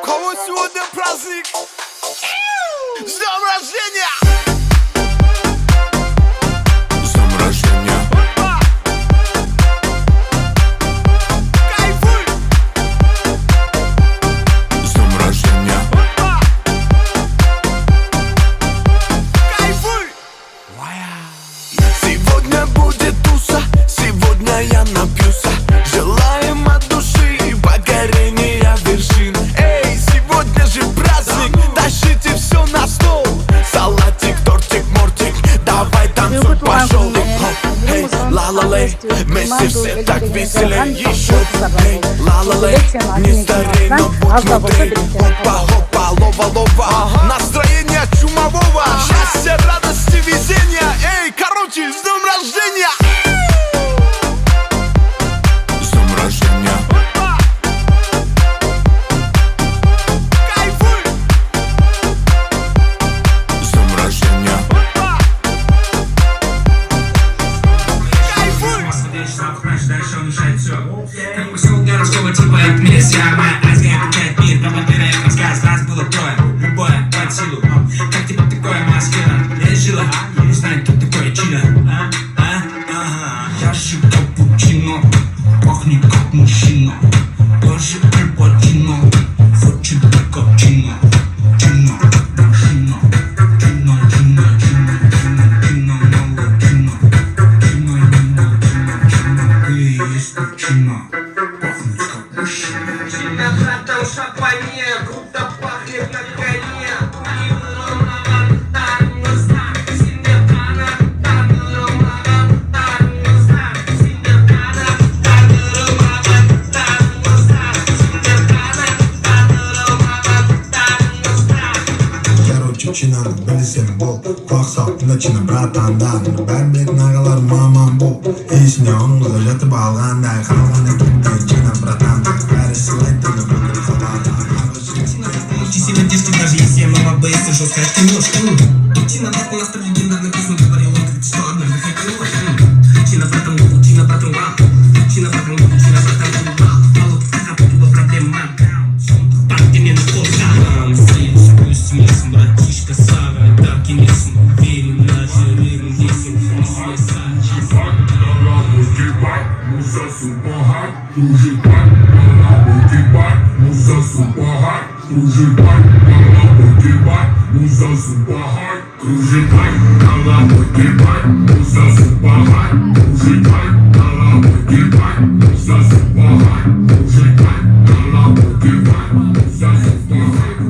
кого сегодня праздник? С днем рождения! С днем рождения! Кайфуй! С днем рождения! Кайфуй! Сегодня будет туса, сегодня я напьюся. Желаем от души покорения вершин. Эй, сегодня же праздник, тащите все на стол. Салатик, тортик, мортик, давай танцуй, пошел. Эй, ла-ла-лей, вместе все так веселей. Еще, эй, ла-ла-лей, не старей, но будь мудрей. Хопа-хопа, лова-лова, настроение чумового. Счастья, радости, везения. Эй, короче, с днем рождения! С днем рождения! Кайфуй! С днем рождения! Кайфуй! Дальше он мешает все. Как посыл городского типа отмесь. Я моя Азия качает мир. Промотеря рассказ, нас было трое. Любое под силу. Как тебе такое маскира? Я жила, не знаю, кто такое чина. Я шиб капучино. Пахнет как мужчина. Тоже альпачино. Хочет как чино. Чино, машина. Чино, чино, чино, чино, чино, новая чино. Чино, новая чино, чино. Ты есть причина. Пахнет как мужчина. Сильно братан шапане, круто пахнет на коне. Чина, білсем бұл қоқсақ ночина братандан бәрбек нағалар мамам бұл есіне ұңғылы жатып алғандай қалғаны күнде чина братандан бәрі сылайды бүгін қалады. Сильно дешки, даже если я мама бейс, и жесткая киношка. Чина братан на столе легендарный песню говорил, он как что однажды хотел. Чина братан губу, чина братан вау. Чина братан губу, чина братан губу. Мало пока была проблема. Парки мне на полсам. Пусть мисом, братишка Сара. Так и мисом, верим наши рыбы, весим. И свеса, чисто. Musa Superhard, Fujipai, Motibai, Musa Superhard, Fujipai, Motibai, Musa Superhard, Fujipai, Motibai, Musa Superhard, Fujipai, Motibai, Musa Superhard, Fujipai, Motibai, Musa Superhard.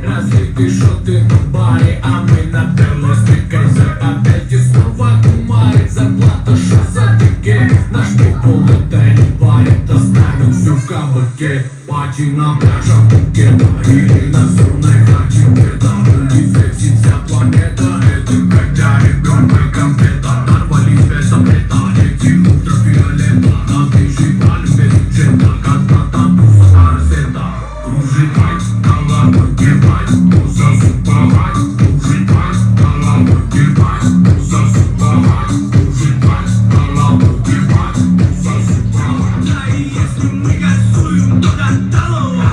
Разлитые шоты в баре, а мы на белой стыкайся. Опять и снова кумарит зарплата, что за тыке. Наш пол это не парит, доставим все в кабаке. Пати на пляже Пукета или на зонной хаче. Не светит вся планета, это когда ребенок конфета. Нарвали без запрета, лети ультрафиолета. На бежи пальме, джета, как братан, туса арсета. Кружипай, головой кивай, муза суповай. Кружипай, головой кивай, муза суповай. Кружипай, головой кивай, муза суповай. Да и если мы газуем, то до талого.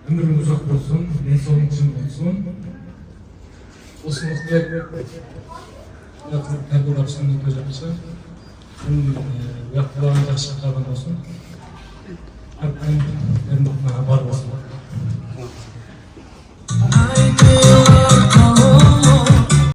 ömrün uzak olsun, densoğun için olsun. Osmanlıkta yakın terbiye yapısını gözetmişler. Bunun yapılan yaşlıklardan olsun. Hep ben bakmaya var